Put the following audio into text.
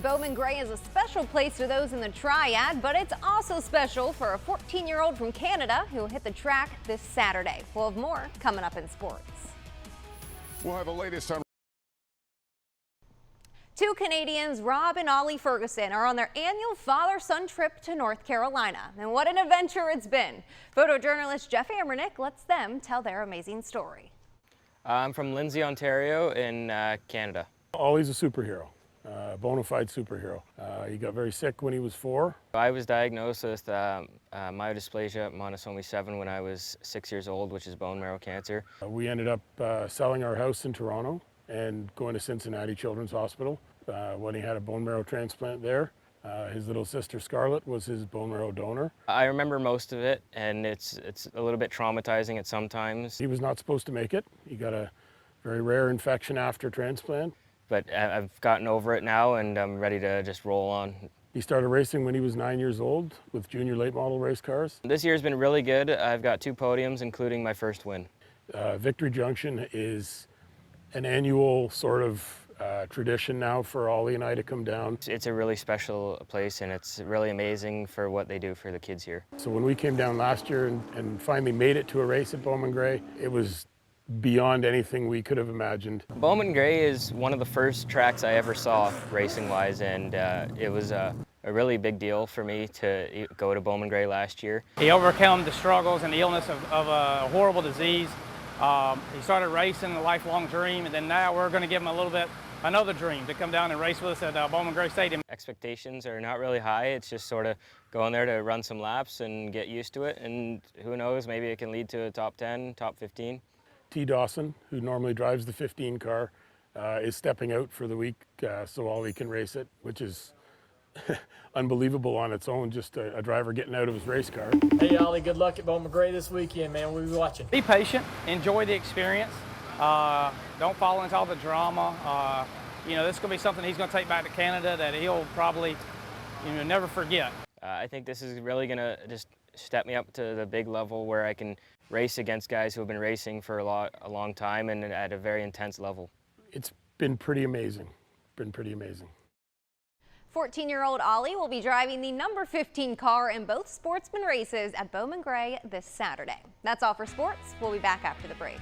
Bowman Gray is a special place to those in the triad, but it's also special for a 14-year-old from Canada who hit the track this Saturday. We'll have more coming up in sports. We'll have the latest on. Two Canadians, Rob and Ollie Ferguson, are on their annual father-son trip to North Carolina. And what an adventure it's been. Photojournalist Jeff Ammernick lets them tell their amazing story. I'm from Lindsay, Ontario in Canada. Ollie's a superhero, a bona fide superhero. He got very sick when he was 4. I was diagnosed with myodysplasia monosomy 7 when I was 6 years old, which is bone marrow cancer. We ended up selling our house in Toronto and going to Cincinnati Children's Hospital when he had a bone marrow transplant there. His little sister Scarlett was his bone marrow donor. I remember most of it, and it's a little bit traumatizing at some times. He was not supposed to make it. He got a very rare infection after transplant. But I've gotten over it now, and I'm ready to just roll on. He started racing when he was 9 years old with junior late model race cars. This year's been really good. I've got 2 podiums, including my first win. Victory Junction is an annual sort of tradition now for Ollie and I to come down. It's a really special place, and it's really amazing for what they do for the kids here. So when we came down last year and finally made it to a race at Bowman Gray, it was beyond anything we could have imagined. Bowman Gray is one of the first tracks I ever saw racing-wise, and it was a really big deal for me to go to Bowman Gray last year. He overcame the struggles and the illness of a horrible disease. He started racing, a lifelong dream, and then now we're going to give him another dream to come down and race with us at Bowman Gray Stadium. Expectations are not really high. It's just sort of going there to run some laps and get used to it, and who knows, maybe it can lead to a top 10, top 15. T. Dawson, who normally drives the 15 car, is stepping out for the week so Ollie can race it, which is unbelievable on its own, just a driver getting out of his race car. Hey Ollie, good luck at Bowman Gray this weekend, man. We'll be watching. Be patient, enjoy the experience. Don't fall into all the drama. You know, this is going to be something he's going to take back to Canada that he'll probably, never forget. I think this is really going to just step me up to the big level where I can race against guys who have been racing for a long time and at a very intense level. It's been pretty amazing. 14-year-old Ollie will be driving the number 15 car in both sportsman races at Bowman Gray this Saturday. That's all for sports. We'll be back after the break.